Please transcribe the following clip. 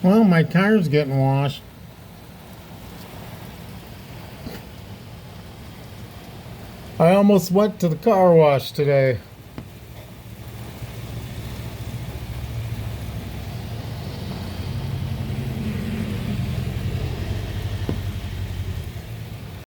Well, my car's getting washed. I almost went to the car wash today.